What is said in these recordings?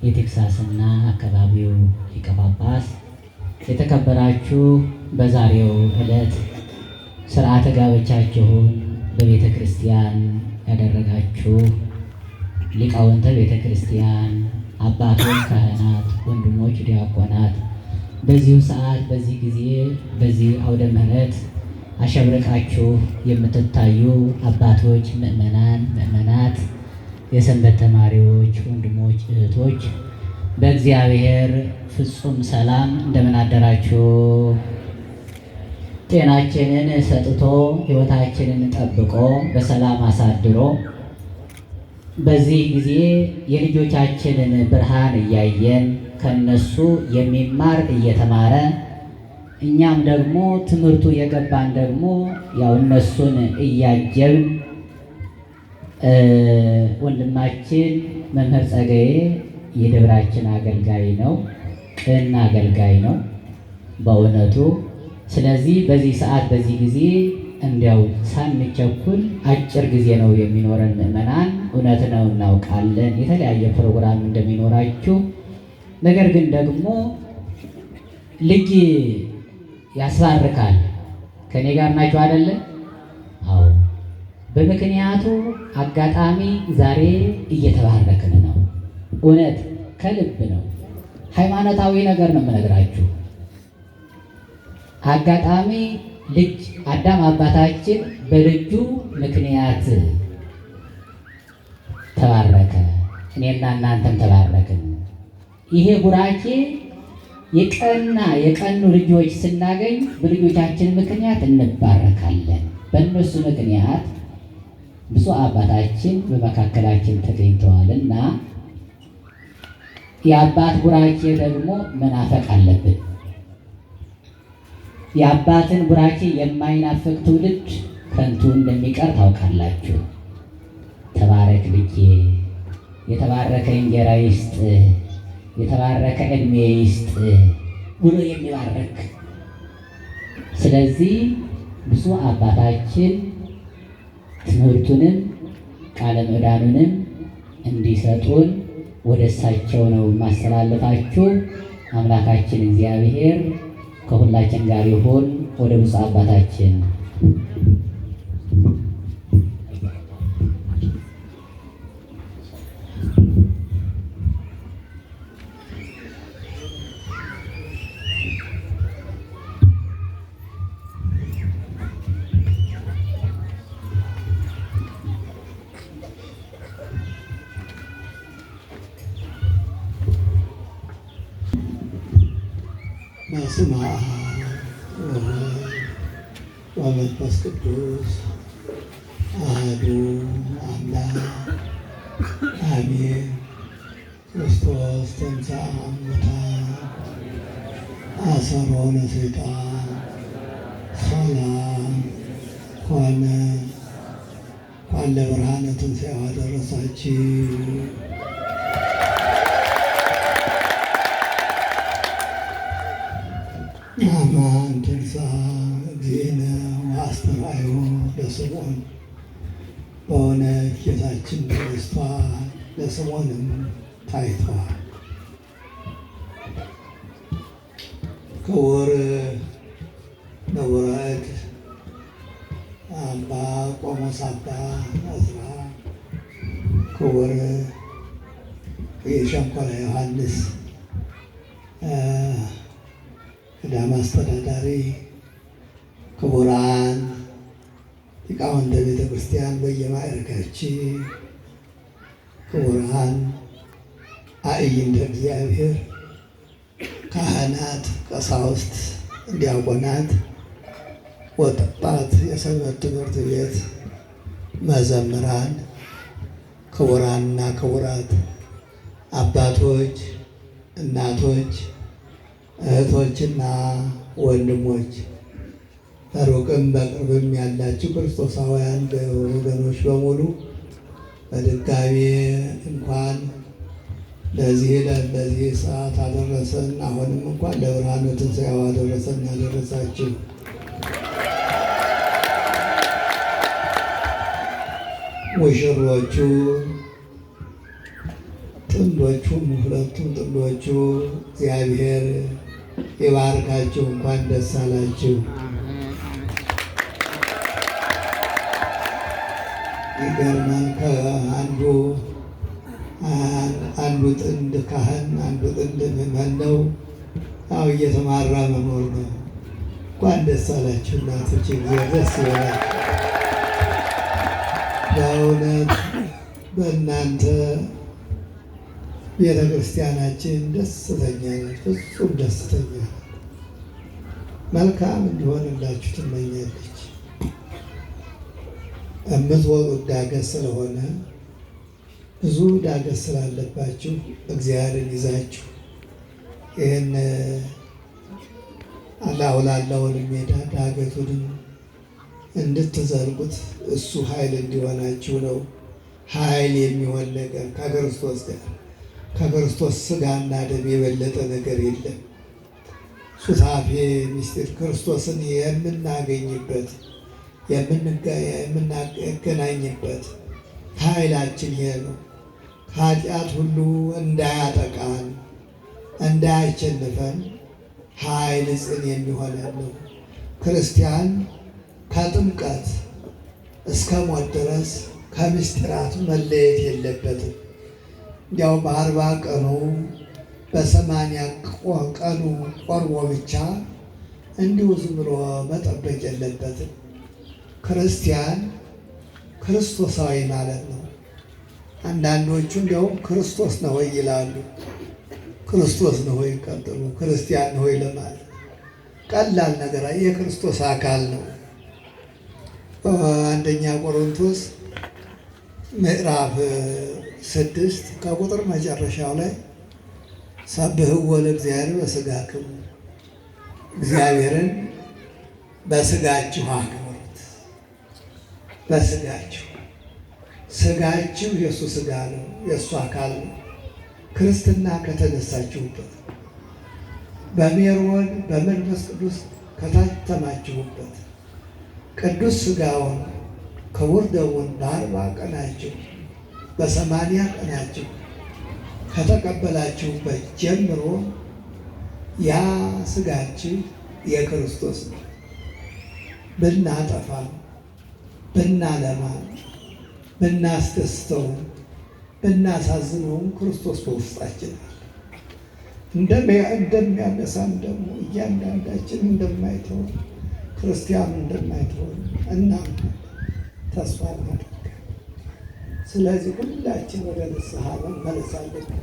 የቴክሳስና አካባቢው ሊቀ ጳጳስ፣ የተከበራችሁ በዛሬው ዕለት ሥርዓተ ጋብቻችሁን በቤተ ክርስቲያን ያደረጋችሁ ሊቃውንተ ቤተ ክርስቲያን፣ አባቶች ካህናት፣ ወንድሞች ዲያቆናት፣ በዚሁ ሰዓት በዚህ ጊዜ በዚህ አውደ ምሕረት አሸብርቃችሁ የምትታዩ አባቶች፣ ምእመናን፣ ምእመናት፣ የሰንበት ተማሪዎች፣ ወንድሞች፣ እህቶች በእግዚአብሔር ፍጹም ሰላም እንደምን አደራችሁ? ጤናችንን ሰጥቶ ሕይወታችንን ጠብቆ በሰላም አሳድሮ በዚህ ጊዜ የልጆቻችንን ብርሃን እያየን ከነሱ የሚማር እየተማረ እኛም ደግሞ ትምህርቱ የገባን ደግሞ ያው እነሱን እያጀብን ወንድማችን መምህር ጸጋዬ የደብራችን አገልጋይ ነው፣ ቅን አገልጋይ ነው በእውነቱ። ስለዚህ በዚህ ሰዓት በዚህ ጊዜ እንዲያው ሳንቸኩል አጭር ጊዜ ነው የሚኖረን ምዕመናን፣ እውነት ነው እናውቃለን የተለያየ ፕሮግራም እንደሚኖራችሁ። ነገር ግን ደግሞ ልጅ ያስባርካል። ከኔ ጋር ናችሁ አይደለ? አዎ። በምክንያቱ አጋጣሚ ዛሬ እየተባረክን ነው። እውነት ከልብ ነው። ሃይማኖታዊ ነገር ነው የምነግራችሁ። አጋጣሚ ልጅ አዳም አባታችን በልጁ ምክንያት ተባረከ፣ እኔና እናንተም ተባረክን። ይሄ ቡራኬ የቀኑ ልጆች ስናገኝ በልጆቻችን ምክንያት እንባረካለን። በእነሱ ምክንያት ብዙ አባታችን በመካከላችን ተገኝተዋልና የአባት ቡራኬ ደግሞ መናፈቅ አለብን። የአባትን ቡራኬ የማይናፍቅ ትውልድ ከንቱ እንደሚቀር ታውቃላችሁ። ተባረክ ልጄ፣ የተባረከ እንጀራ ይስጥ፣ የተባረከ ዕድሜ ይስጥ ብሎ የሚባረክ። ስለዚህ ብዙ አባታችን ትምህርቱንም ቃለ ምዕዳኑንም እንዲሰጡን ወደ እሳቸው ነው ማስተላለፋችሁ። አምላካችን እግዚአብሔር ከሁላችን ጋር ይሁን። ወደ ብፁዕ አባታችን በስመ አብ ወወልድ ወመንፈስ ቅዱስ አሐዱ አምላክ አሜን። ክርስቶስ ተንሥአ እሙታን አሰሮ ለሰይጣን ሰላም ኮነ። እንኳን ለብርሃነ ትንሣኤው አደረሳችሁ። አማን ተንሥአ እግዚእነ ወአስተርአዮ ለስምዖን። በእውነት ጌታችን ተነስቷል፣ ለስምዖንም ታይቷል። ክቡር ነቡረእድ አባ ቆሞስ አባ ዕዝራ፣ ክቡር የሸንኮራ ዮሐንስ ገዳም አስተዳዳሪ፣ ክቡራን ሊቃውንተ ቤተ ክርስቲያን በየማዕረጋችሁ፣ ክቡራን አዕይንተ እግዚአብሔር፣ ካህናት፣ ቀሳውስት፣ ዲያቆናት፣ ወጣት የሰንበት ትምህርት ቤት መዘምራን፣ ክቡራንና ክቡራት አባቶች፣ እናቶች፣ እህቶችና ወንድሞች፣ በሩቅም በቅርብም ያላችሁ ክርስቶሳውያን ወገኖች በሙሉ በድጋሜ እንኳን ለዚህ ለዚህ ሰዓት አደረሰን። አሁንም እንኳን ለብርሃነ ትንሣኤው አደረሰን ያደረሳችሁ። ሙሽሮቹ ጥንዶቹም ሁለቱም ጥንዶቹ እግዚአብሔር ይባርካችሁ። እንኳን ደስ አላችሁ። ይገርማል። አንዱ ጥንድ ካህን አንዱ ጥንድ ምዕመን ነው። ያው እየተማራ መኖር ነው። እንኳን ደስ አላችሁ እናቶች፣ እግዚአብሔር ደስ ይበላል። በእውነት በእናንተ ቤተ ክርስቲያናችን ደስተኛ ነች፣ ፍጹም ደስተኛ ነች። መልካም እንዲሆንላችሁ ትመኛለች። የምትወጡት ዳገት ስለሆነ ብዙ ዳገት ስላለባችሁ እግዚአብሔርን ይዛችሁ ይህን አላውላለውን ሜዳ ዳገቱንም እንድትዘልቁት እሱ ኃይል እንዲሆናችሁ ነው። ኃይል የሚሆን ነገር ከክርስቶስ ጋር ከክርስቶስ ሥጋና ደም የበለጠ ነገር የለም። ሱታፌ ምስጢር ክርስቶስን የምናገኝበት የምናገናኝበት ኃይላችን ይሄ ነው። ኃጢአት ሁሉ እንዳያጠቃን እንዳያሸንፈን ኃይል ጽን የሚሆነን ነው። ክርስቲያን ከጥምቀት እስከ ሞት ድረስ ከምስጢራቱ መለየት የለበትም። እንዲያው በ40 ቀኑ በ80 ቀኑ ቆርቦ ብቻ እንዲሁ ዝም ብሎ መጠበቅ የለበትም። ክርስቲያን ክርስቶሳዊ ማለት ነው። አንዳንዶቹ እንዲያውም ክርስቶስ ነው ወይ ይላሉ። ክርስቶስ ነው ወይ ቀጥሉ፣ ክርስቲያን ነው ወይ ለማለት ቀላል ነገር፣ የክርስቶስ አካል ነው። በአንደኛ ቆሮንቶስ ምዕራፍ 6 ከቁጥር መጨረሻው ላይ ሰብሕዎ ለእግዚአብሔር በሥጋክሙ፣ እግዚአብሔርን በሥጋችሁ አክብሩት። በሥጋችሁ ሥጋችሁ የእሱ ሥጋ ነው፣ የእሱ አካል ነው። ክርስትና ከተነሳችሁበት በሜሮን በመንፈስ ቅዱስ ከታተማችሁበት ቅዱስ ሥጋውን ክቡር ደሙን በ40 ቀናችሁ በ80 ቀናችሁ ከተቀበላችሁበት ጀምሮ ያ ሥጋችሁ የክርስቶስ ነው። ብናጠፋ ብናለማ ብናስደስተው ብናሳዝነውም ክርስቶስ በውስጣችን አለ። እንደሚያነሳን ደግሞ እያንዳንዳችን እንደማይተውን ክርስቲያኑ እንደማይተውን እናምናለን፣ ተስፋ እናደርጋለን። ስለዚህ ሁላችን ወደ ንስሐ መመለስ አለብን።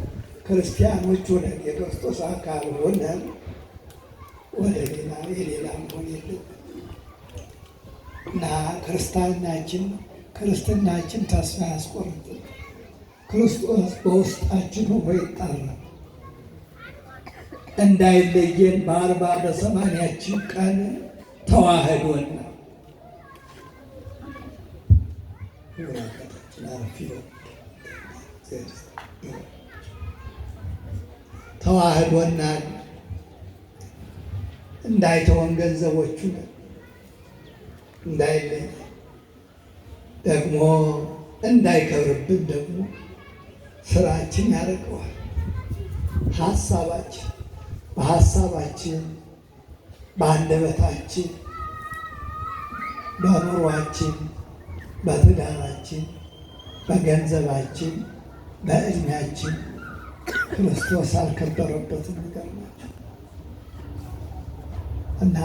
ክርስቲያኖች ሆነን የክርስቶስ አካል ሆነን ወደ የሌላ መሆን የለብንም እና ክርስትናችን ተስፋ ያስቆርጥን። ክርስቶስ በውስጣችን ሆኖ ይጣራል እንዳይለየን በ40 በ80 ቀን ተዋህዶን ተዋህዶናል። እንዳይተወን ገንዘቦቹ እንዳይለይ ደግሞ እንዳይከብርብን ደግሞ ስራችን ያደርገዋል። በሀሳባችን በአንደበታችን በኑሯችን በትዳራችን በገንዘባችን በዕድሜያችን ክርስቶስ አልከበረበትም ነገር ናቸው እና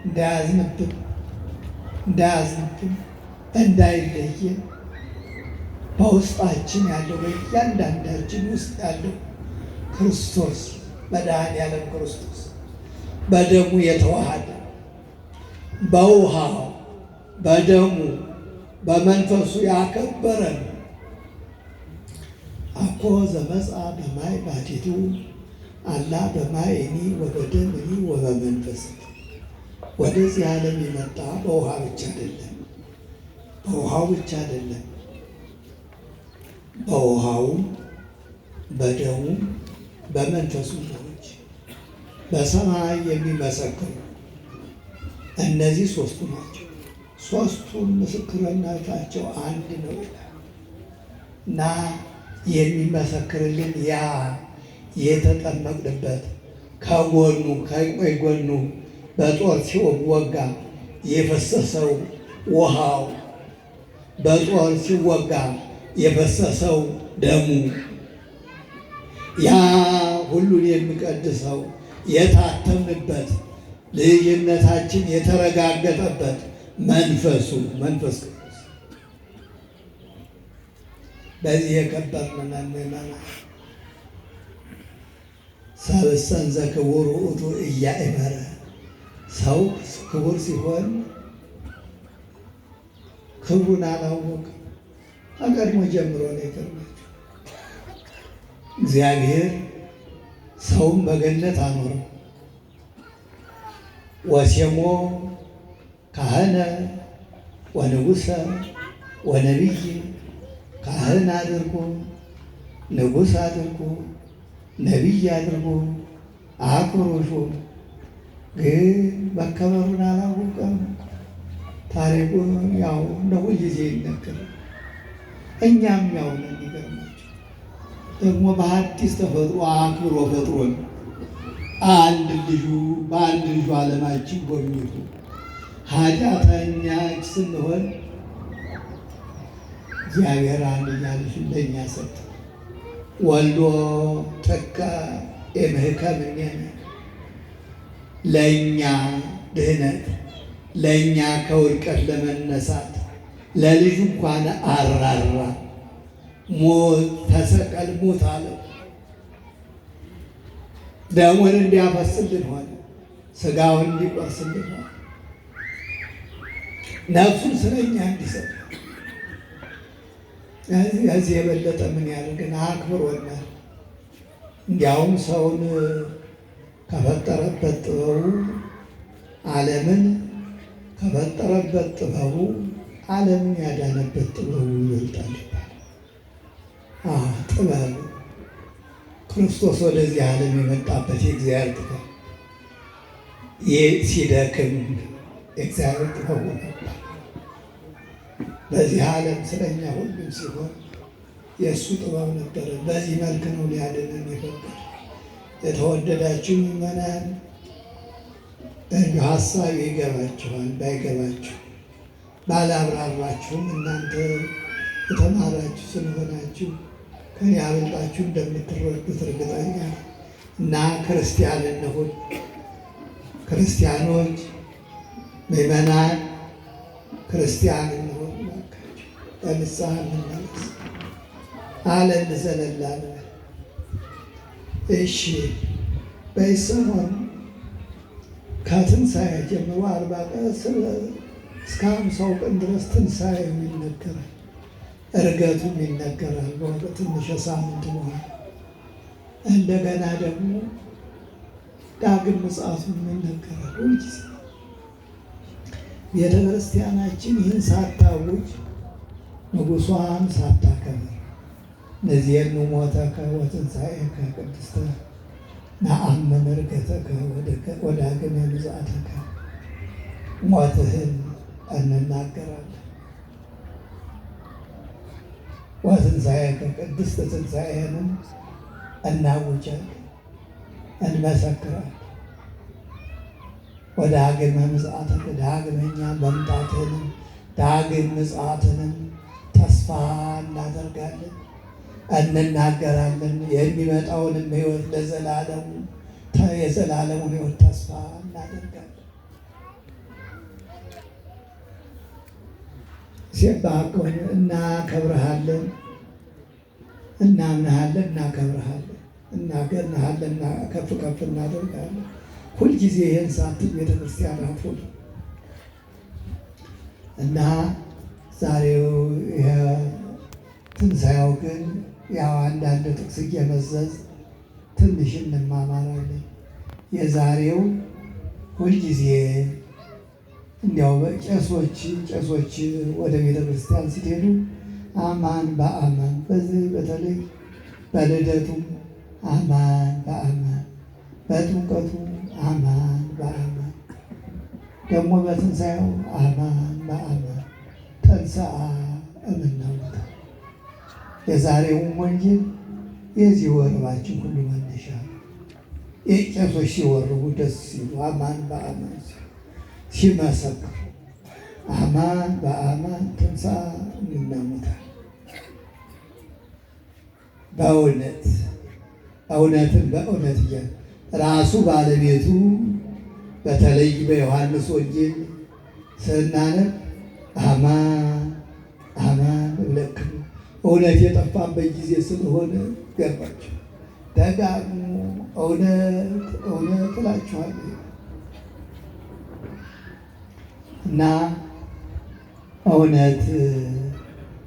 እንዳያዝንብን እንዳይለየን በውስጣችን ያለው በእያንዳንዳችን ውስጥ ያለው ክርስቶስ መድኃኔዓለም ክርስቶስ በደሙ የተዋሃደ በውሃው በደሙ በመንፈሱ ያከበረን አኮ ዘመጽአ በማይ ባቲቱ አላ በማይኒ ወበደምኒ ወበመንፈስ። ወደዚህ ዓለም የመጣ በውሃ ብቻ አይደለም፣ በውሃው ብቻ አይደለም፣ በውሃውም በደሙም በመንፈሱ ሰዎች በሰማይ የሚመሰክሩ እነዚህ ሶስቱ ናቸው። ሶስቱም ምስክርነታቸው አንድ ነው ይላል እና የሚመሰክርልን ያ የተጠመቅንበት ከጎኑ ከቀኝ ጎኑ በጦር ሲወጋ የፈሰሰው ውሃው፣ በጦር ሲወጋ የፈሰሰው ደሙ፣ ያ ሁሉን የሚቀድሰው የታተምንበት ልጅነታችን የተረጋገጠበት መንፈስ ቅዱስ በዚህ የከበርን ነን ምእመናን። ሰብእሰን ዘክቡር ውእቱ ኢያእመረ። ሰው ክቡር ሲሆን ክብሩን አላወቅም። ከቀድሞ ጀምሮ ነው የቀድማቸው። እግዚአብሔር ሰውን በገነት አኖረው። ወሴሞ ካህነ ወንጉሰ ወነቢይ፣ ካህን አድርጎ ንጉሥ አድርጎ ነቢይ አድርጎ አክብሮሾ፣ ግን መከበሩን አላወቀም። ታሪኩ ያው እንደ ሁልጊዜ ይነገራል። እኛም ያው ነው። የሚገርማቸው ደግሞ በአዲስ ተፈጥሮ አክብሮ ፈጥሮን በአንድ ልጁ ዓለማችን ጎብኝቶ ኃጢአተኞች ስንሆን እግዚአብሔር አንድያ ልጁን ለእኛ ሰጠ። ወልዶ ጥቀ እምሕከ እምኔነ፣ ለእኛ ድህነት፣ ለእኛ ከውድቀት ለመነሳት ለልጁ እንኳን አራራ። ሞት ተሰቀል ሙት አለው። ደሙን እንዲያፈስልን ሆነ፣ ሥጋውን እንዲቆርስልን ሆነ፣ ነፍሱን ስለኛ እንዲሰጥ። ከዚህ የበለጠ ምን ያደርግን? አክብሮናል። እንዲያውም ሰውን ከፈጠረበት ጥበቡ ዓለምን ከፈጠረበት ጥበቡ ዓለምን ያዳነበት ጥበቡ ይበልጣል ይባላል። ጥበቡ ክርስቶስ ወደዚህ ዓለም የመጣበት የእግዚአብሔር ጥበብ ሲደክም የእግዚአብሔር ጥበቡ ነበር። በዚህ ዓለም ስለኛ ሁሉም ሲሆን የእሱ ጥበብ ነበረ። በዚህ መልክ ነው ሊያድነን የፈቀደ። የተወደዳችሁ ምእመናን እንዲሁ ሀሳብ ይገባችኋል። ባይገባችሁ ባላብራራችሁም እናንተ የተማራችሁ ስለሆናችሁ ከኔ አበልጣችሁ እንደምትረዱት እርግጠኛ እና ክርስቲያን እንሁን። ክርስቲያኖች ምእመናን ክርስቲያን እንሁን። በንስሐ እንመለስ። ዓለም ዘለላለ። እሺ በሰሞኑ ከትንሣኤ ጀምሮ 40 ቀን እስከ 50 ቀን ድረስ ትንሣኤው ይነገራል፣ ዕርገቱም ይነገራል። ትንሽ ሳምንት በኋላ እንደገና ደግሞ ዳግም ምጽአቱም ይነገራል። ሁልጊዜ ቤተ ክርስቲያናችን ይህን ሳታውጅ ንጉሷን ሳታከብር ነዚየኑ ሞተከ ወትንሣኤከ ቅድስተ ነአምን ዕርገተከ ወዳግመ ምጽአተከ፣ ሞትህን እንናገራለን፣ ወትንሣኤከ ቅድስት ትንሣኤንም እናውጃለን፣ እንመሰክራለን። ወዳግመ ምጽአተከ ዳግመኛ መምጣትህንም ዳግም ምጽአትንም ተስፋ እናደርጋለን፣ እንናገራለን። የሚመጣውንም ሕይወት ለዘላለሙ የዘላለሙን ሕይወት ተስፋ እናደርጋለን። ሲባኮን እናከብርሃለን፣ እናምንሃለን፣ እናከብርሃለን፣ እናገንሃለን፣ ከፍ ከፍ እናደርጋለን። ሁልጊዜ ይህን ሳትል ቤተክርስቲያን አትውል እና ዛሬው ትንሣኤው ግን ያው አንዳንድ ጥቅስ እየመዘዝ ትንሽ እንማማራለን። የዛሬው ሁልጊዜ እንዲያው ቄሶች ወደ ቤተ ክርስቲያን ሲሄዱ አማን በአማን በዚህ በተለይ በልደቱም አማን በአማን በጥምቀቱ አማን በአማን ደግሞ በትንሣኤው አማን በአማን ተንሥአ እምነ ሙታን የዛሬውን ወንጌል የዚህ ወረባችን ሁሉ መነሻ የቄሶች ሲወርቡ ደስ ሲሉ አማን በአማን ሲመሰክሩ አማን በአማን ትንሣኤ እሙታን በእውነት እውነትን በእውነት እያለ ራሱ ባለቤቱ በተለይ በዮሐንስ ወንጌል ስናነብ አማን አማን እብለክሙ እውነት የጠፋበት ጊዜ ስለሆነ ገባቸው። ደጋግሞ እውነት እውነት እላችኋለሁ እና እውነት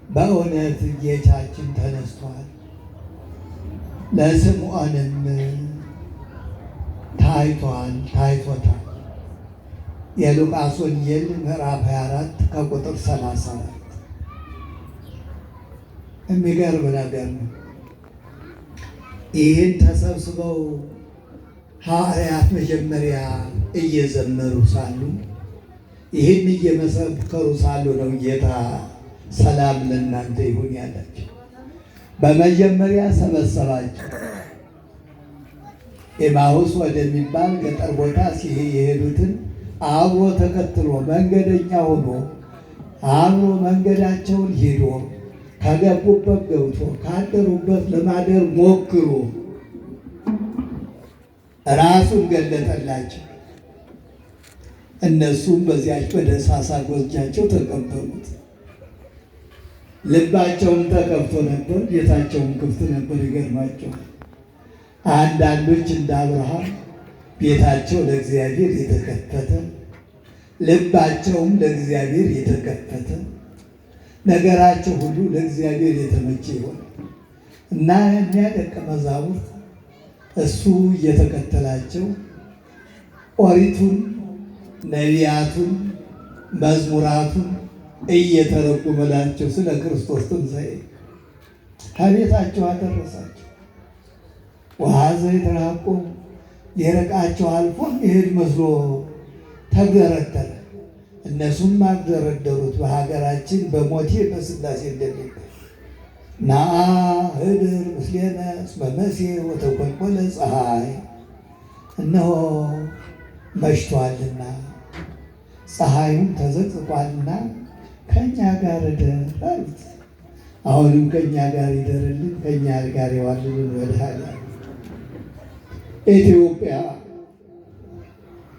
በእውነት ጌታችን ተነስቷል። ለስምዖንም ታይቶታል። የሉቃስ ወንጌል ምዕራፍ 24 ከቁጥር 34 የሚገርም ነገር ነው። ይህን ተሰብስበው ሐዋርያት መጀመሪያ እየዘመሩ ሳሉ ይህን እየመሰከሩ ሳሉ ነው ጌታ ሰላም ለእናንተ ይሁን ያላቸው። በመጀመሪያ ሰበሰባቸው። ኤማሁስ ወደሚባል ገጠር ቦታ የሄዱትን አብሮ ተከትሎ መንገደኛ ሆኖ አብሮ መንገዳቸውን ሄዶ ከገቡበት ገብቶ ካደሩበት ለማደር ሞክሮ ራሱን ገለጠላቸው። እነሱም በዚያች በደሳሳ ጎጆአቸው ተቀበሉት። ልባቸውም ተከፍቶ ነበር፣ ቤታቸውም ክፍት ነበር። ይገርማቸዋል። አንዳንዶች እንደ አብርሃም ቤታቸው ለእግዚአብሔር የተከፈተ ልባቸውም ለእግዚአብሔር የተከፈተ ነገራቸው ሁሉ ለእግዚአብሔር የተመቸ ይሆናል እና እኒያ ደቀ መዛሙርት እሱ እየተከተላቸው ኦሪቱን፣ ነቢያቱን፣ መዝሙራቱን እየተረጎመላቸው ስለ ክርስቶስ ትንሣኤ ከቤታቸው አደረሳቸው። ወሀዘ ይትረሐቆሙ የርቃቸው አልፎ ይሄድ መስሎ ተግደረደረ። እነሱም አግደረደሩት። በሀገራችን በሞቴ በሥላሴ እንደሚባል ናአ ህድር ምስሌነ እስመ መሲሕ ወተኰልኰለ ፀሐይ፣ እነሆ መሽቶአልና ፀሐዩም ተዘቅዝቋልና ከእኛ ጋር እደር አሉት። አሁንም ከእኛ ጋር ይደርልን፣ ከእኛ ጋር የዋልልን መድኃኒዓለም። ኢትዮጵያ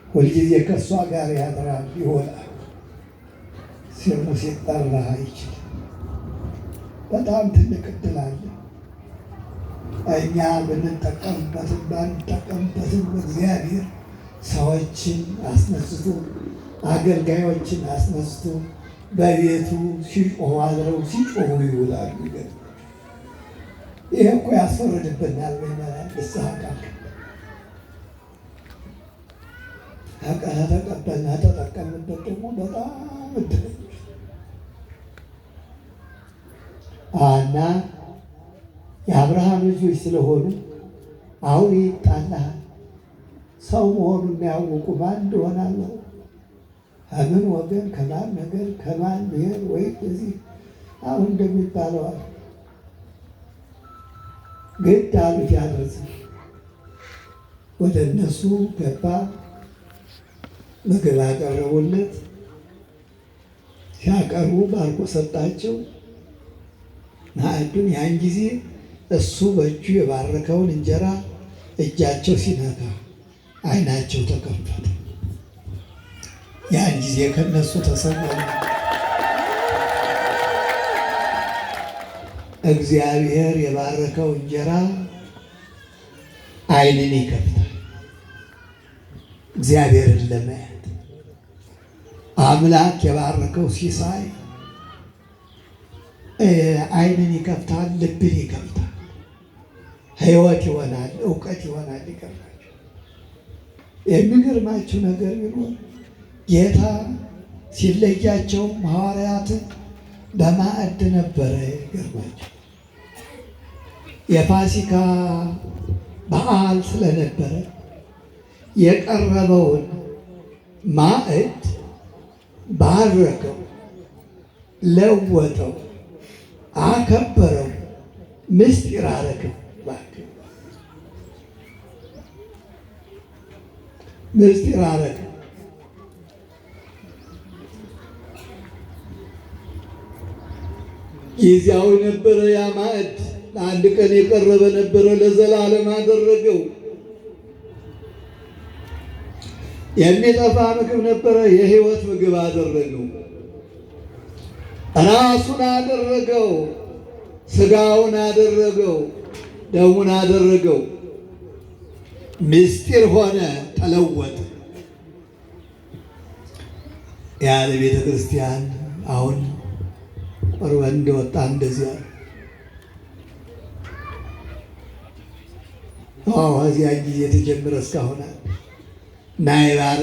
ሁልጊዜ ከእሷ ጋር ያድራል ይሆናል። ስሙ ሲጠራ አይችልም። በጣም ትልቅ ዕድል አለ። እኛ ብንጠቀምበትም ባንጠቀምበትም እግዚአብሔር ሰዎችን አስነስቶ አገልጋዮችን አስነስቶ በቤቱ ሲጮሁ አድረው ሲጮሁ ይውላሉ። ይህ እኮ ያስፈርድብናል። ይመራል ንስሐ ቃል ተቀበልና ተጠቀምበት ደግሞ በጣም እድለኞች እና የአብርሃም ልጆች ስለሆኑ አሁን ይጣላል። ሰው መሆኑን ያወቁ ማን እንደሆነ አለው። ከምን ወገን ከማን ነገር ከማን ብሔር ወይ እዚህ አሁን እንደሚባለው አለ። ግድ አሉት ያድርስ። ወደ እነሱ ገባ። ምግብ አቀረቡለት። ሲያቀርቡ ባርኮ ሰጣቸው ማዕዱን። ያን ጊዜ እሱ በእጁ የባረከውን እንጀራ እጃቸው ሲነካ ዓይናቸው ተከፈተ። ያን ጊዜ ከነሱ ተሰወረ። እግዚአብሔር የባረከው እንጀራ ዓይንን ይከፍታል። እግዚአብሔርን ለማየት አምላክ የባረከው ሲሳይ ዓይንን ይከፍታል፣ ልብን ይከፍታል፣ ሕይወት ይሆናል፣ እውቀት ይሆናል። ይገርማችሁ። የሚገርማችሁ ነገር ቢኖር ጌታ ሲለያቸውም ሐዋርያትን በማዕድ ነበረ። ይገርማችሁ። የፋሲካ በዓል ስለነበረ የቀረበውን ማዕድ ባረከው፣ ለወጠው፣ አከበረው፣ ምስጢር አረግም እባክህ ምስጢር አረግም። ጊዜያዊ ነበረ ያ ማዕድ፣ ለአንድ ቀን የቀረበ ነበረ፣ ለዘላለም አደረገው። የሚጠፋ ምግብ ነበረ፣ የሕይወት ምግብ አደረገው። ራሱን አደረገው፣ ሥጋውን አደረገው፣ ደሙን አደረገው። ምስጢር ሆነ፣ ተለወጠ። ያለ ቤተ ክርስቲያን አሁን ቆርበን እንደወጣ እንደዚያ እዚያ ጊዜ ተጀምረ እስካሁን እና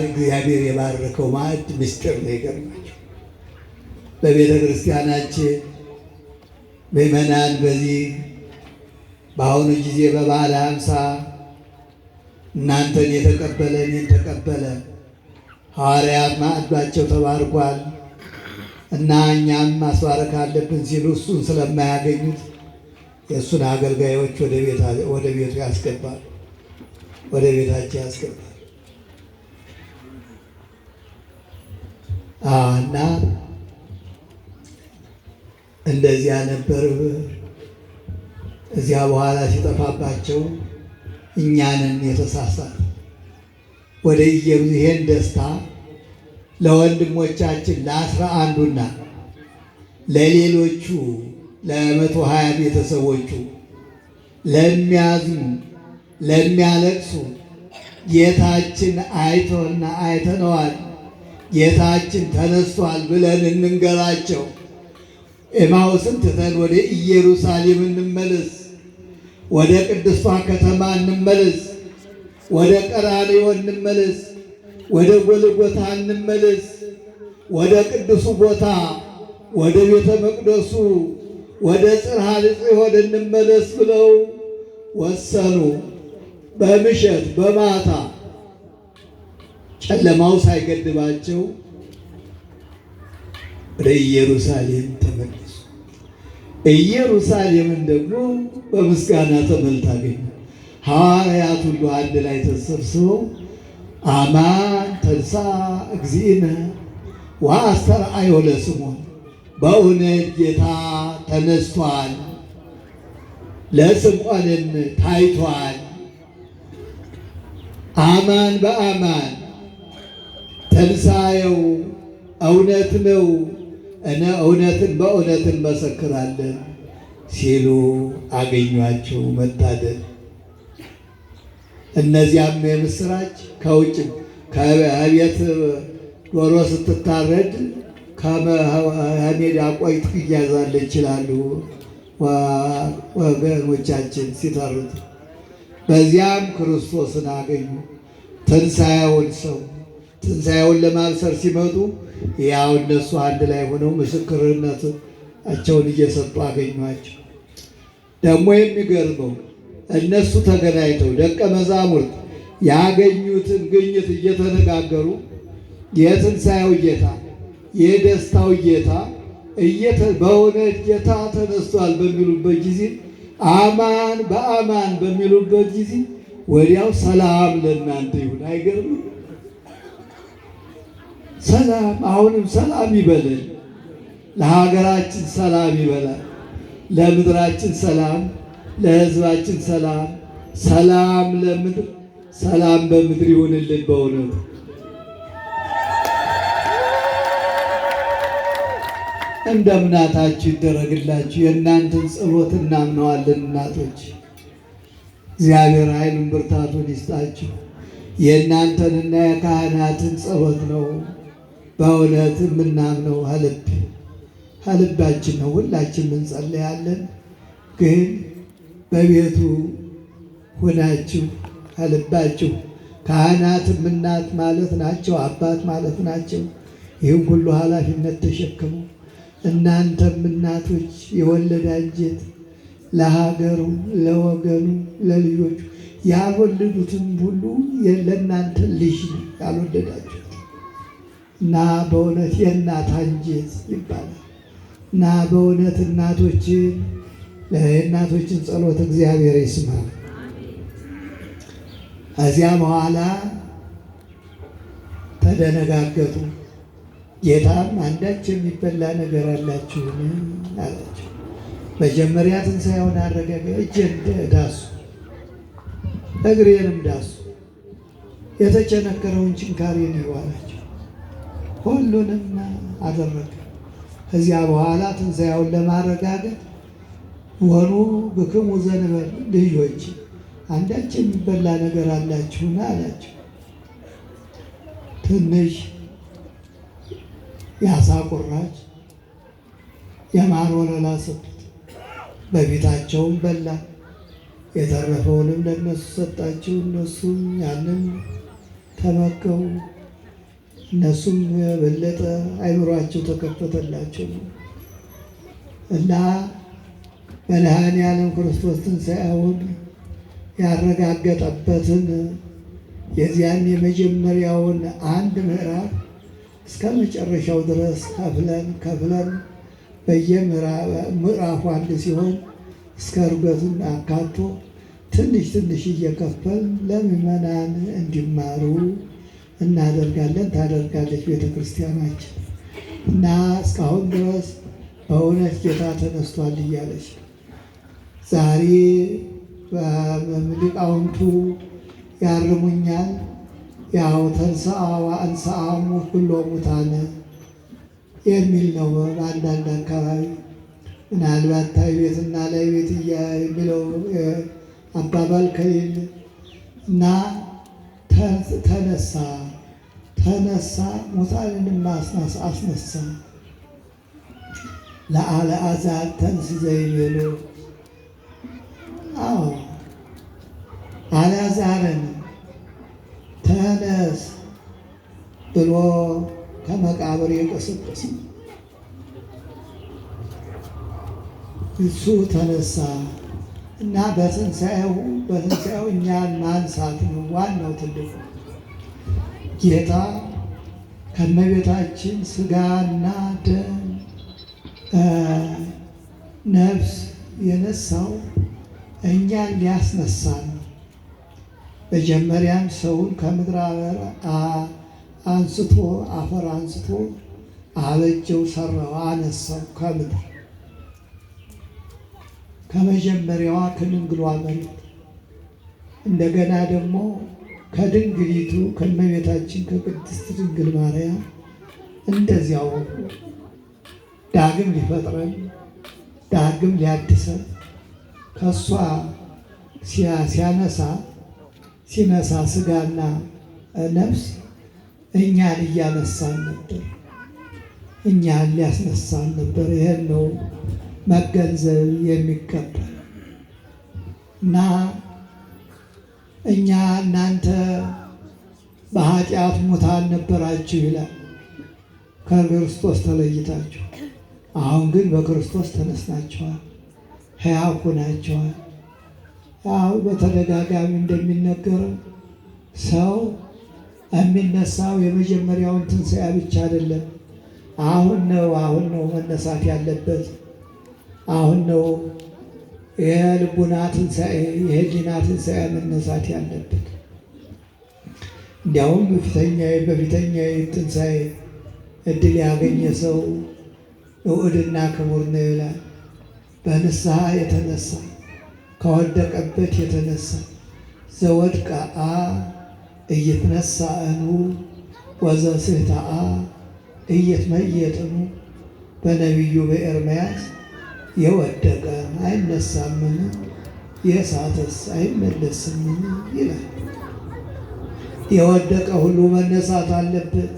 እግዚአብሔር የባረከው ማዕድ ምስጢር ነው። ይገርማቸው በቤተ ክርስቲያናችን ምእመናን በዚህ በአሁኑ ጊዜ በበዓለ ሃምሳ እናንተን የተቀበለ እኔን ተቀበለ፣ ሐዋርያት ማዕዳቸው ተባርኳል እና እኛም ማስባረክ አለብን ሲሉ እሱን ስለማያገኙት የእሱን አገልጋዮች ወደ ቤቱ ያስገባል፣ ወደ ቤታቸው ያስገባል። እና እንደዚያ ነበር። እዚያ በኋላ ሲጠፋባቸው እኛንን የተሳሳት ወደ ኢየሩሳሌም ደስታ ለወንድሞቻችን ለ11ዱና ለሌሎቹ ለ120 ቤተሰቦቹ ለሚያዝኑ ለሚያለቅሱ ጌታችን አይቶና አይተነዋል፣ ጌታችን ተነስቷል ብለን እንንገራቸው። ኤማሁስን ትተን ወደ ኢየሩሳሌም እንመለስ፣ ወደ ቅድስቷ ከተማ እንመለስ፣ ወደ ቀራንዮ እንመለስ፣ ወደ ጎልጎታ እንመለስ፣ ወደ ቅዱሱ ቦታ ወደ ቤተ መቅደሱ ወደ ጽርሐ ጽዮን እንመለስ ብለው ወሰኑ። በምሽት በማታ ጨለማው ሳይገድባቸው ወደ ኢየሩሳሌም ተመለሱ። ኢየሩሳሌምን ደግሞ በምስጋና ተሞልታ አገኙ። ሐዋርያት ሁሉ አንድ ላይ ተሰብስበው አማን ተንሥአ እግዚእነ ወአስተርአዮ ለስምዖን፣ በእውነት ጌታ ተነስቷል፣ ለስምዖንም ታይቷል። አማን በአማን ትንሣኤው እውነት ነው፣ እውነትን በእውነት እንመሰክራለን ሲሉ አገኟቸው። መታደል! እነዚያም የምስራች ከውጭ ከቤት ዶሮ ስትታረድ ከሜዳ ቆይ ትያዛለች ይላሉ ወገኖቻችን ሲተርቱ። በዚያም ክርስቶስን አገኙ። ትንሣኤውን ሰው ትንሣኤውን ለማብሰር ሲመጡ ያው እነሱ አንድ ላይ ሆነው ምስክርነታቸውን እየሰጡ አገኟቸው። ደግሞ የሚገርመው እነሱ ተገናኝተው ደቀ መዛሙርት ያገኙትን ግኝት እየተነጋገሩ የትንሣኤው ጌታ የደስታው ጌታ በእውነት ጌታ ተነስቷል በሚሉበት ጊዜ አማን በአማን በሚሉበት ጊዜ ወዲያው ሰላም ለእናንተ ይሁን። አይገርምም? ሰላም አሁንም ሰላም ይበለን። ለሀገራችን ሰላም ይበላል፣ ለምድራችን ሰላም፣ ለሕዝባችን ሰላም፣ ሰላም ለምድር ሰላም በምድር ይሁንልን። በእውነቱ እንደ እምነታችሁ ይደረግላችሁ። የእናንተን ጸሎት እናምነዋለን። እናቶች እግዚአብሔር ኃይሉን ብርታቱን ይስጣችሁ። የእናንተንና የካህናትን ጸሎት ነው በእውነት የምናምነው። ከልባችን ነው። ሁላችን እንጸለያለን፣ ግን በቤቱ ሁናችሁ ከልባችሁ። ካህናትም እናት ማለት ናቸው፣ አባት ማለት ናቸው። ይህም ሁሉ ኃላፊነት ተሸክሙ። እናንተም እናቶች የወለደ አንጀት ለሀገሩ፣ ለወገኑ፣ ለልጆቹ ያልወለዱትም ሁሉ ለእናንተ ልጅ ያልወለዳችሁት እና በእውነት የእናት አንጀት ይባላል እና በእውነት እናቶችን የእናቶችን ጸሎት እግዚአብሔር ይስማ። ከዚያ በኋላ ተደነጋገጡ። ጌታም አንዳች የሚበላ ነገር አላችሁን አላቸው። መጀመሪያ ትንሣኤውን አረጋገ እጄን ዳሱ፣ እግሬንም ዳሱ፣ የተቸነከረውን ችንካሬን እዩ አላቸው። ሁሉንም አደረገ። ከዚያ በኋላ ትንሣኤውን ለማረጋገጥ ወኑ ብክሙ ዘንበል፣ ልጆች አንዳች የሚበላ ነገር አላችሁን አላቸው። ትንሽ የዓሣ ቁራጭ የማር ወለላ ሰጡት። በፊታቸውም በላ። የተረፈውንም ለእነሱ ሰጣቸው። እነሱም ያንን ተመገቡ። እነሱም የበለጠ አይምሯቸው ተከፈተላቸው እና መድኃኔዓለም ክርስቶስ ትንሣኤውን ያረጋገጠበትን የዚያን የመጀመሪያውን አንድ ምዕራፍ እስከ መጨረሻው ድረስ ከፍለን በየምዕራፉ አንድ ሲሆን እስከ ርገቱን አካቶ ትንሽ ትንሽ እየከፈል ለምዕመናን እንዲማሩ እናደርጋለን። ታደርጋለች ቤተ ክርስቲያናችን እና እስካሁን ድረስ በእውነት ጌታ ተነስቷል እያለች ዛሬ ሊቃውንቱ ያርሙኛል። ያው ተንሥአ ወአንሥአ ኩሎ ሙታነ የሚል ነው። በአንዳንድ አካባቢ ምናልባት ታይ ቤትና ላይ ቤት የሚለው አባባል ከሌለ እና ተነሳ ሙታንንም አስነሳ። ለአልዓዛር ተንሥእ ዘይቤሎ አልዓዛርን ተነስ ብሎ ከመቃብር የቀሰቀሰ እሱ ተነሳ እና በትንሣኤው እኛን ማንሳት ነው ዋናው ትልቁ። ጌታ ከእመቤታችን ሥጋና ደም ነፍስ የነሳው እኛን ሊያስነሳ ነው። መጀመሪያም ሰውን ከምድረ አንስቶ አፈር አንስቶ አበጀው፣ ሰራው፣ አነሳው ከምድር ከመጀመሪያዋ ከድንግሏ መሬት እንደገና ደግሞ ከድንግሊቱ ከእመቤታችን ከቅድስት ድንግል ማርያም እንደዚያው ዳግም ሊፈጥረን ዳግም ሊያድሰን ከእሷ ሲነሳ ሥጋና ነፍስ እኛን እያነሳን ነበር፣ እኛን ሊያስነሳን ነበር። ይሄን ነው መገንዘብ የሚገባል እና እኛ እናንተ በኃጢአት ሙታን ነበራችሁ ይላል፣ ከክርስቶስ ተለይታችሁ፣ አሁን ግን በክርስቶስ ተነስናችኋል፣ ሕያው ሆናችኋል። ያው በተደጋጋሚ እንደሚነገረው ሰው የሚነሳው የመጀመሪያውን ትንሣኤ ብቻ አይደለም። አሁን ነው መነሳት ያለበት። አሁን ነው የልቡና ትንሣኤ የህሊና ትንሣኤ መነሳት ያለበት። እንዲያውም በፊተኛ ትንሣኤ እድል ያገኘ ሰው ንዑድና ክቡር ነው ይላል። በንስሐ የተነሳ ከወደቀበት የተነሳ ዘወድቀአ ኢይትነሣእኑ ወዘስሕተአ ኢይትመየጥኑ። በነቢዩ በኤርምያስ የወደቀ አይነሳምን? የሳተስ አይመለስምን? ይላል። የወደቀ ሁሉ መነሳት አለበት።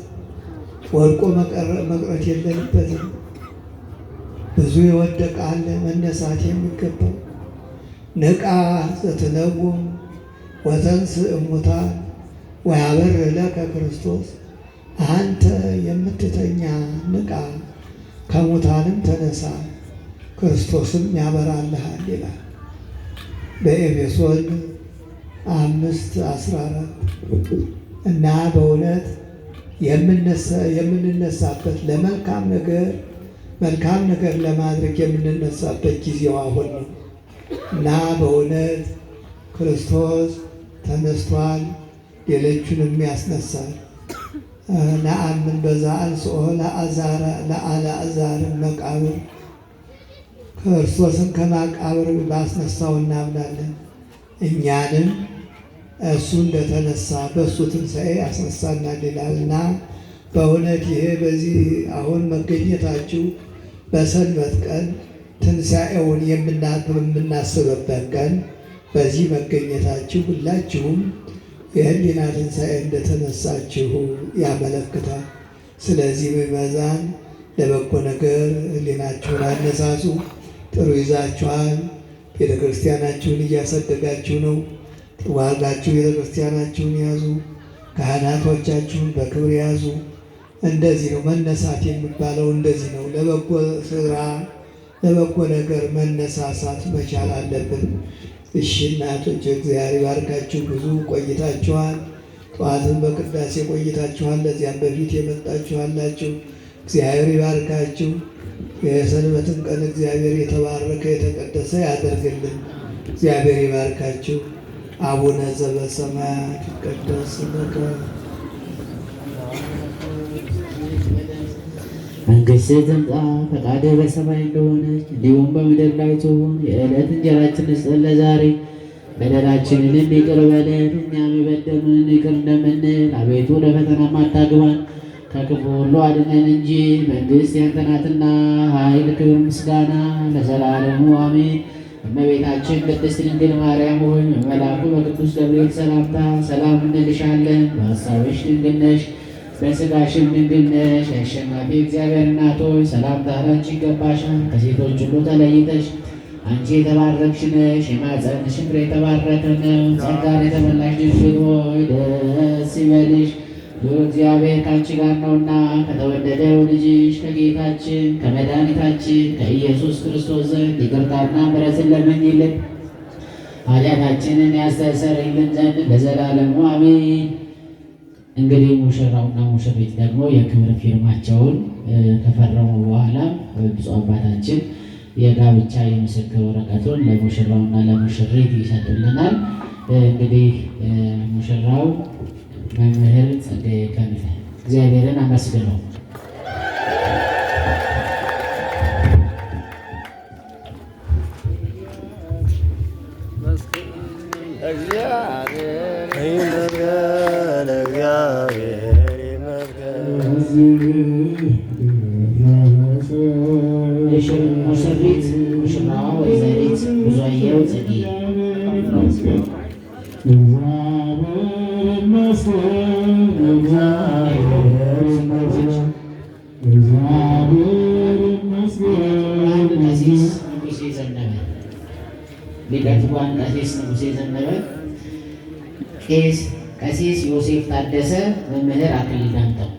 ወድቆ መቅረት የለበትም። ብዙ የወደቀ አለ መነሳት የሚገባው። ንቃ ዘትነውም ወተንሥእ እሙታን ወያበርህ ለከ ክርስቶስ። አንተ የምትተኛ ንቃ፣ ከሙታንም ተነሳ፣ ክርስቶስም ያበራልሃል ይላል በኤፌሶን 5:14 እና በእውነት የምንነሳበት ለመልካም ነገር ለማድረግ የምንነሳበት ጊዜው አሁን ነው። እና በእውነት ክርስቶስ ተነስቷል፣ ሌሎቹንም ያስነሳል። ነአምን በዘአንሥኦ ለአልዓዛርን መቃብር ክርስቶስን ከመቃብር ባስነሳው እናምናለን። እኛንም እሱ እንደተነሳ በእሱ ትንሣኤ ያስነሳናል ይላልና በእውነት ይሄ በዚህ አሁን መገኘታችሁ በሰንበት ቀን ትንሣኤውን የምናስብበት ቀን በዚህ መገኘታችሁ ሁላችሁም የሕሊና ትንሣኤ እንደተነሳችሁ ያመለክታል። ስለዚህ ምዕመናን ለበጎ ነገር ሕሊናችሁን አነሳሱ። ጥሩ ይዛችኋል። ቤተ ክርስቲያናችሁን እያሳደጋችሁ ነው። ዋጋችሁ ቤተ ክርስቲያናችሁን ያዙ። ካህናቶቻችሁን በክብር ያዙ። እንደዚህ ነው መነሳት የሚባለው፣ እንደዚህ ነው። ለበጎ ስራ ለበጎ ነገር መነሳሳት መቻል አለብን። እሺ እናቶች እግዚአብሔር ይባርካችሁ። ብዙ ቆይታችኋል። ጠዋትን በቅዳሴ ቆይታችኋል። ለዚያም በፊት የመጣችኋላችሁ እግዚአብሔር ይባርካችሁ። የሰንበትን ቀን እግዚአብሔር የተባረከ የተቀደሰ ያደርግልን። እግዚአብሔር ይባርካችሁ። አቡነ ዘበሰማያት ይትቀደስ ስምከ መንግሥትህ ትምጣ፣ ፈቃድህ በሰማይ እንደሆነች እንዲሁም በምድር ላይ ትሁን። የዕለት እንጀራችንን ስጠን ዛሬ፣ በደላችንንም ይቅር በለን እኛም የበደሉንን ይቅር እንደምንል። አቤቱ ወደ ፈተናም አታግባን ከክፉ ሁሉ አድነን እንጂ መንግሥት ያንተ ናትና፣ ኃይል፣ ክብር፣ ምስጋና ለዘላለሙ አሜን። እመቤታችን ቅድስት ድንግል ማርያም ሆይ በመልአኩ በቅዱስ ገብርኤል ሰላምታ ሰላም እንልሻለን። በሐሳብሽ ድንግል ነሽ፣ በሥጋሽም ድንግል ነሽ። የአሸናፊ እግዚአብሔር እናት ሆይ ሰላምታ ላንቺ ይገባሻል። ከሴቶች ሁሉ ተለይተሽ አንቺ የተባረክሽ ነሽ፣ የማኅፀንሽ ፍሬ የተባረከ ነው። ጸጋን የተመላሽ ድንግል ሆይ ደስ ይበልሽ፣ እግዚአብሔር ከአንቺ ጋር ነውና ከተወደደው ልጅሽ ከጌታችን ከመድኃኒታችን ከኢየሱስ ክርስቶስ ዘንድ ይቅርታና ምሕረትን ለምኝልን ኃጢአታችንን ያስተሰርይልን ዘንድ ለዘላለሙ አሜን። እንግዲህ ሙሽራውና ሙሽሪት ደግሞ የክብር ፊርማቸውን ከፈረሙ በኋላ ብፁዕ አባታችን የጋብቻ የምስክር ወረቀቱን ለሙሽራውና ለሙሽሪት ይሰጡልናል። እንግዲህ ሙሽራው መምህር ጸጋዬ ከንፈ እግዚአብሔርን አመስግነው። ሙሽሪት ሙሽራዋ ወይዘሪት ብዙአየሁ ጽጌ ቀሲስ ንጉሴ ዘነበ ሊቀትጓን ቀሲስ ንጉሴ ዘነበ፣ ቀሲስ ዮሴፍ ታደሰ፣ መምህር አክሊል ዳምጠው።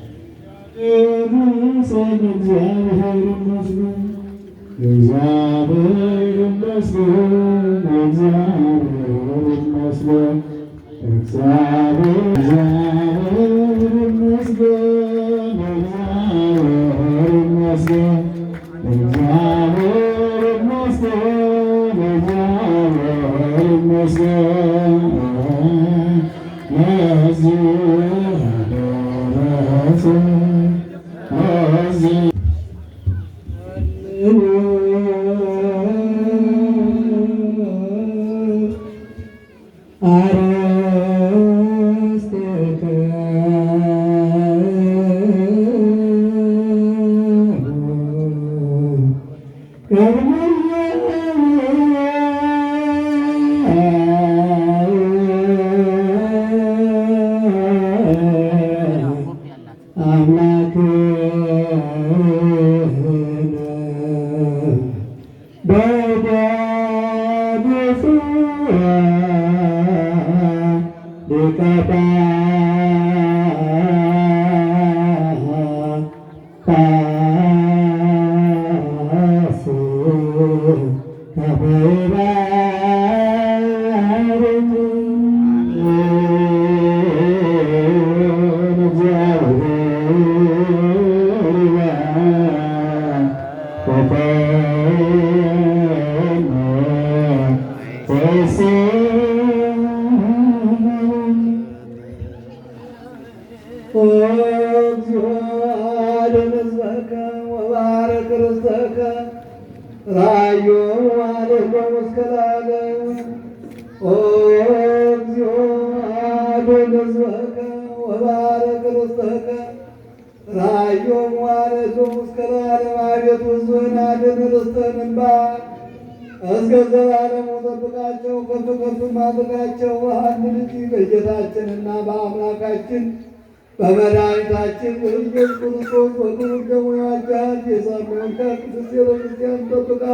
ኦ እግዚኦ አዶን ሕዝበከ ወባረክ ርስተከ ራዮም ዋለቶም እስከ ለዓለም አቤቱ ሕዝብህን አድን ርስትህን እንባ እስከ ዘላለሙ ጠብቃቸው ከፍ ከፍ አድርጋቸው። አንድ ልጅ በጌታችንና በአምላካችን በመድኃኒታችን በኢየሱስ ክርስቶስ በክቡር ደሙ የዋጃት የሳምንት ቅድስት ቤተክርስቲያን ጠብቃ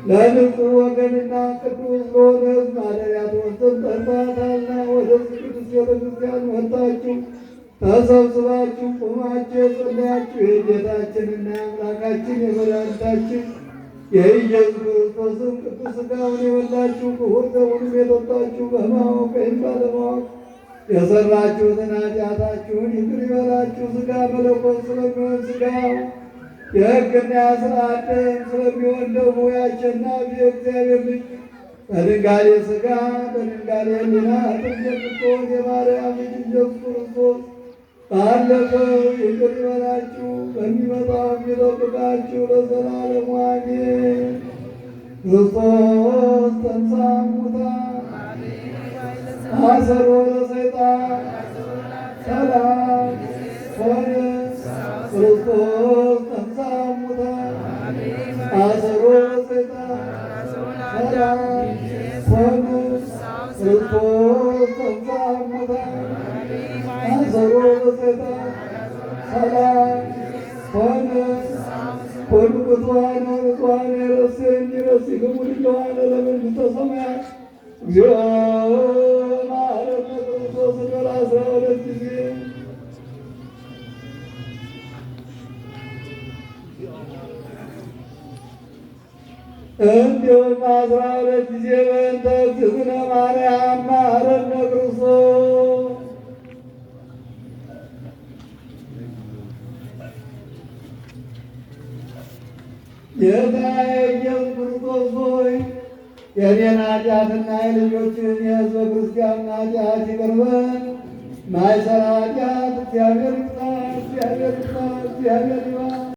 ለንጹሕ ወገንና ቅዱስ ለሆነ ሕዝብ ማደሪያ ትሆን ጠርታታልና ወደዚህ ቅድስት ቤተክርስቲያን መጥታችሁ ተሰብስባችሁ ቆማችሁ የጸለያችሁ የጌታችንና የአምላካችን የመድኃኒታችን የኢየሱስ ክርስቶስን ቅዱስ ሥጋውን የበላችሁ ክቡር ደሙንም የጠጣችሁ በማወቅ ወይም ባለማወቅ የሠራችሁትን ኃጢአታችሁን ይቅር ይበላችሁ። ሥጋ መለኮት ስለሚሆን ሥጋው የሕግና የሥርዓት ደም ስለሚሆን ደግሞ የአሸናፊ የእግዚአብሔር ልጅ በድንጋሌ ሥጋ በድንጋሌ ሕሊና ጥንት ብትሆን የማርያም ልጅ ኢየሱስ ክርስቶስ ባለፈው ይቅር ይበላችሁ በሚመጣው የሚጠብቃችሁ ለዘላለሙ አሜን። ክርስቶስ ተንሥአ እሙታን አሰሮ ለሰይጣን ሰላም ሆነ። ክርስቶስ ተንሥአ እሙታን አሰሮ ለሰይጣን ሰላም ሆነ። ክርስቶስ ተንሥአ እሙታን አሰሮ ለሰይጣን ሰላም ሆነ። ኩሉ ቅዱሳን ወንጹሐን ይረሴኒ ይረሲክሙ ድሉዋነ ለመንግሥተ ሰማያት እግዚኦ መሐረነ ክርስቶስ እንበል 12 ጊዜ እንዲሁም 12 ጊዜ በእንተ እግዝእትነ ማርያም መሐረነ ክርስቶስ። ጌታዬ ኢየሱስ ክርስቶስ ሆይ የእኔን ኃጢአትና የልጆችን የሕዝበ ክርስቲያንን ኃጢአት ይቅር በል። ማይሰራ ኃጢአት እግዚአብሔር ይፍታ፣ እግዚአብሔር ይፍታ፣ እግዚአብሔር ይፍታ።